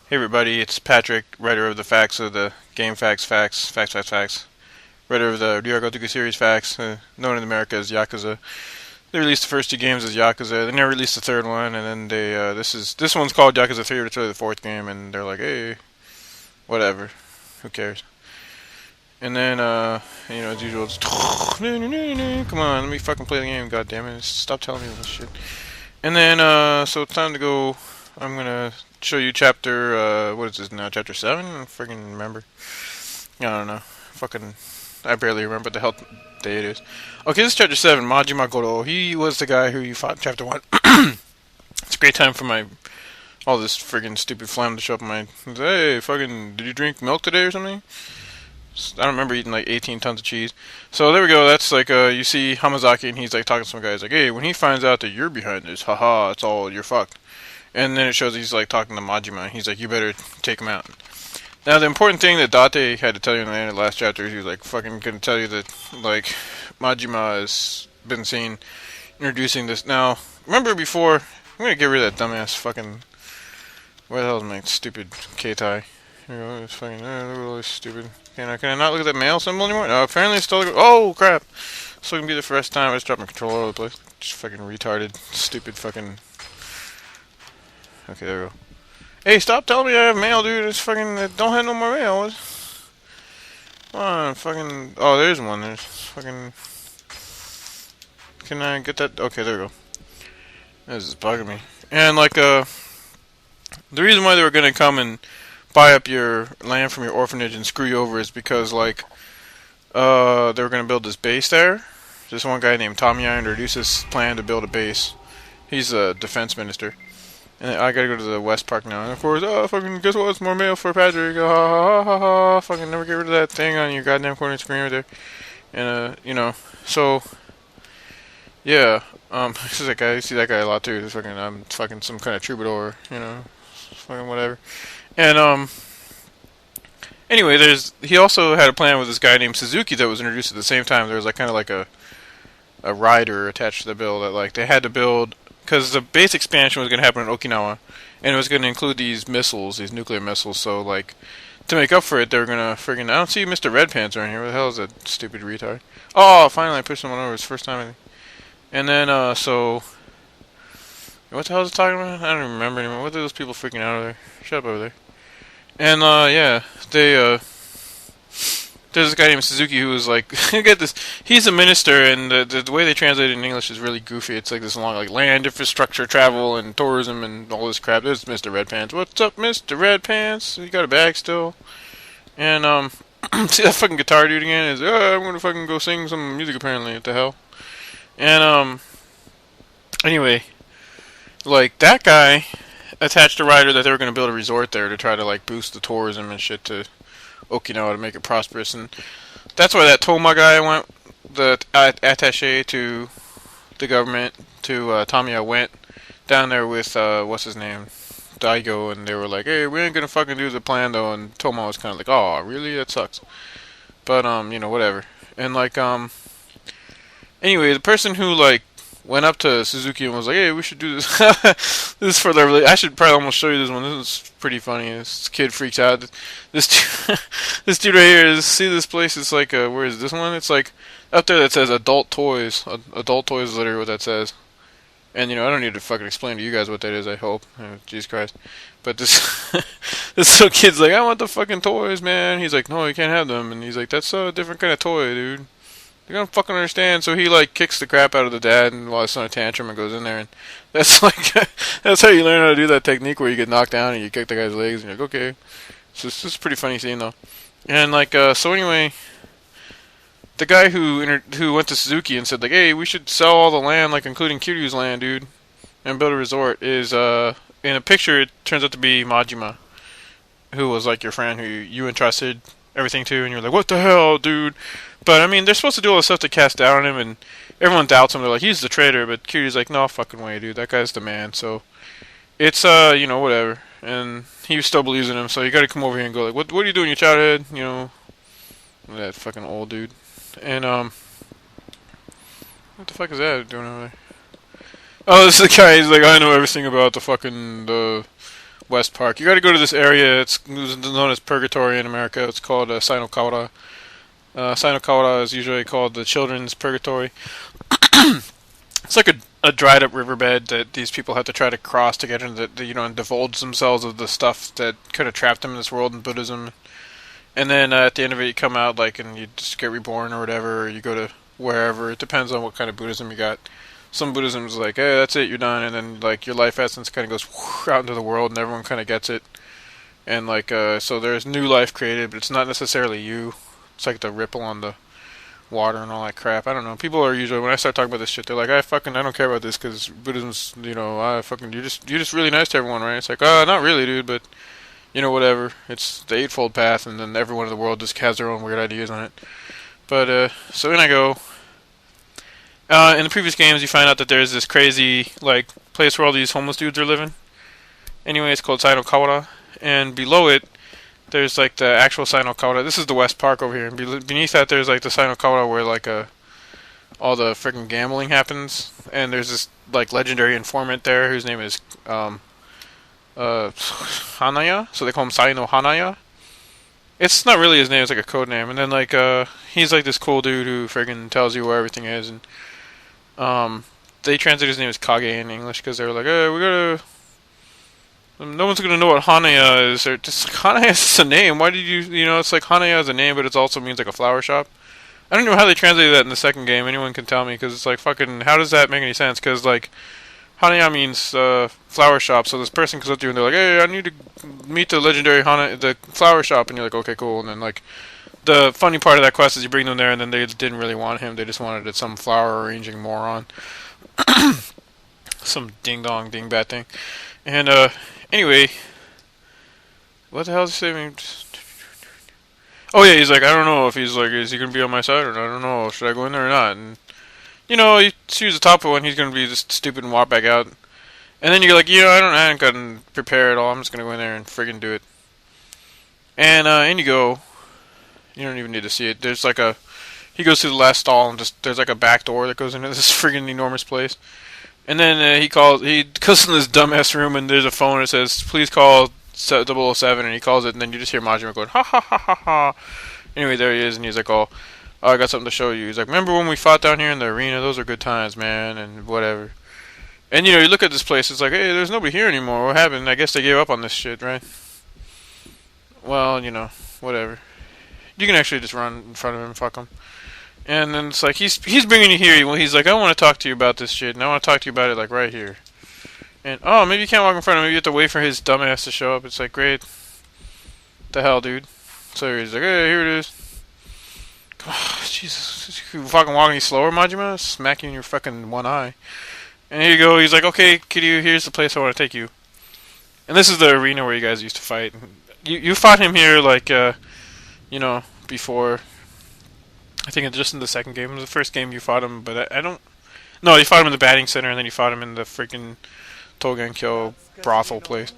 Hey everybody, it's Patrick, writer of the facts of the game facts, writer of the Ryuu Gotoku series facts, known in America as Yakuza. They released the first two games as Yakuza. They never released the third one, and then this one's called Yakuza 3, but it's really the fourth game, and they're like, hey, whatever, who cares? And then as usual, it's come on, let me fucking play the game, god damn it, stop telling me this shit. And then so it's time to go. I'm gonna show you chapter, what is this now, chapter 7? I don't freaking remember. I don't know. I barely remember what the hell day it is. Okay, this is chapter 7, Majima Goro. He was the guy who you fought in chapter 1. It's a great time for all this friggin' stupid phlegm to show up in my, hey, fucking, did you drink milk today or something? I don't remember eating like 18 tons of cheese. So there we go, that's like, you see Hamazaki and he's like talking to some guy. He's like, hey, when he finds out that you're behind this, haha, it's all, you're fucked. And then it shows he's like talking to Majima. He's like, you better take him out. Now the important thing that Date had to tell you in the end of the last chapter is he was like fucking gonna tell you that like Majima has been seen introducing this. Now remember before, I'm gonna get rid of that dumbass fucking, where the hell is my stupid K-tie? Here we go, it's fucking, look at all this stupid. Can I not look at that mail symbol anymore? No, apparently it's still, oh crap. So it can be the first time I just dropped my controller all over the place. Just fucking retarded, stupid fucking. Okay, there we go. Hey, stop telling me I have mail, dude. It's fucking, don't have no more mail. Come on, fucking, oh, there's one. There's fucking, can I get that? Okay, there we go. This is bugging me. And like, the reason why they were gonna come and buy up your land from your orphanage and screw you over is because like, they were gonna build this base there. This one guy named Tamiya introduced this plan to build a base. He's a defense minister. And I gotta go to the West Park now. And of course, fucking, guess what? It's more mail for Patrick. Ha ha ha ha ha. Fucking never get rid of that thing on your goddamn corner screen right there. And, so, yeah. This is that guy. You see that guy a lot too. This fucking, I'm fucking some kind of troubadour, fucking whatever. And, anyway, he also had a plan with this guy named Suzuki that was introduced at the same time. There was like kind of like a rider attached to the bill that like they had to build. Because the base expansion was going to happen in Okinawa, and it was going to include these missiles, these nuclear missiles, so, like, to make up for it, they were going to friggin', I don't see Mr. Red Pants around here, where the hell is that stupid retard? Oh, finally I pushed someone over, it's the first time, I think. And then, so, what the hell is it talking about? I don't even remember anymore. What are those people freaking out over there? Shut up over there. And, yeah, there's this guy named Suzuki who was like, get this, he's a minister, and the way they translate it in English is really goofy. It's like this long, like, land infrastructure, travel, and tourism, and all this crap. There's Mr. Red Pants. What's up, Mr. Red Pants? You got a bag still? And, see that fucking guitar dude again? I'm gonna fucking go sing some music apparently. What the hell? And, anyway, like, that guy attached a rider that they were gonna build a resort there to try to, like, boost the tourism and shit to Okinawa to make it prosperous, and that's why that Toma guy went, the attaché to the government, to Tamiya went down there with, what's his name, Daigo, and they were like, hey, we ain't gonna fucking do the plan though, and Toma was kind of like, oh, really? That sucks. But, whatever. And, like, anyway, the person who, like, went up to Suzuki and was like, hey, we should do this. This is for the, I should probably almost show you this one. This is pretty funny. This kid freaks out. This this dude right here, see this place? It's like, where is this one? It's like, up there that says adult toys. Adult toys is literally what that says. And, I don't need to fucking explain to you guys what that is, I hope. Jesus Christ. But this, this little kid's like, I want the fucking toys, man. He's like, no, you can't have them. And he's like, that's a different kind of toy, dude. They don't fucking understand. So he like kicks the crap out of the dad and while he's on a tantrum and goes in there, and that's like that's how you learn how to do that technique where you get knocked down and you kick the guy's legs and you're like, okay. So it's just a pretty funny scene though. And like so anyway, the guy who went to Suzuki and said like, hey, we should sell all the land, like including Kiryu's land, dude, and build a resort, is in a picture it turns out to be Majima, who was like your friend who you entrusted everything to, and you're like, what the hell, dude? But, I mean, they're supposed to do all this stuff to cast doubt on him, and everyone doubts him. They're like, he's the traitor, but Kiryu's like, no fucking way, dude. That guy's the man. So, it's, whatever. And he still believes in him, so you gotta come over here and go, like, what are you doing, you childhead? That fucking old dude. And, what the fuck is that doing over there? Oh, this is the guy, he's like, I know everything about the fucking, West Park. You got to go to this area. It's known as Purgatory in America. It's called Sinokawara. Sinokawara is usually called the Children's Purgatory. It's like a dried up riverbed that these people have to try to cross to get into and divulge themselves of the stuff that could have trapped them in this world in Buddhism. And then at the end of it, you come out and you just get reborn or whatever, or you go to wherever. It depends on what kind of Buddhism you got. Some Buddhism is like, hey, that's it, you're done, and then your life essence kind of goes out into the world, and everyone kind of gets it. And so there's new life created, but it's not necessarily you. It's like the ripple on the water and all that crap. I don't know. People are usually, when I start talking about this shit, they're like, I don't care about this because Buddhism's, you're just really nice to everyone, right? It's like, not really, dude, but whatever. It's the Eightfold Path, and then everyone in the world just has their own weird ideas on it. But so in I go. In the previous games, you find out that there's this crazy place where all these homeless dudes are living. Anyway, it's called Sinokawara, and below it, there's the actual Sinokawara. This is the West Park over here, and beneath that, there's the Sinokawara where all the freaking gambling happens. And there's this legendary informant there whose name is Hanaya, so they call him Saino Hanaya. It's not really his name; it's a code name. And then he's this cool dude who friggin' tells you where everything is. And they translate his name as Kage in English because they were like, "Hey, we gotta." No one's gonna know what Hanaya is. Or just Hanaya is just a name. Why did you? It's Hanaya is a name, but it also means a flower shop. I don't know how they translated that in the second game. Anyone can tell me because it's fucking. How does that make any sense? Because Hanaya means flower shop, so this person comes up to you and they're like, "Hey, I need to meet the legendary the flower shop," and you're like, "Okay, cool." And then the funny part of that quest is you bring them there, and then they didn't really want him; they just wanted some flower arranging moron, some ding dong ding bat thing. And anyway, what the hell is he saying? Oh yeah, he's like, I don't know if he's is he gonna be on my side or not? I don't know. Should I go in there or not? And you choose the top one, he's gonna be just stupid and walk back out. And then you're like, I ain't gotten prepared at all. I'm just gonna go in there and friggin' do it. And in you go. You don't even need to see it. There's he goes through the last stall and there's a back door that goes into this friggin' enormous place. And then he goes in this dumbass room and there's a phone that says, please call 007, and he calls it, and then you just hear Majima going, ha ha ha ha ha. Anyway, there he is, and he's like, oh, I got something to show you. He's like, remember when we fought down here in the arena? Those are good times, man, and whatever. And you look at this place, it's like, hey, there's nobody here anymore. What happened? I guess they gave up on this shit, right? Well, whatever. You can actually just run in front of him and fuck him. And then it's he's bringing you here. Well, he's like, I want to talk to you about this shit, and I want to talk to you about it right here. And maybe you can't walk in front of him. Maybe you have to wait for his dumbass to show up. It's like, great. What the hell, dude? So he's like, hey, here it is. Oh, Jesus, you fucking walk any slower, Majima? Smack you in your fucking one eye. And here you go. He's like, okay, here's the place I want to take you. And this is the arena where you guys used to fight. You fought him here before. I think just in the second game. It was the first game you fought him, but I don't. No, you fought him in the batting center, and then you fought him in the freaking Togenkyo brothel place.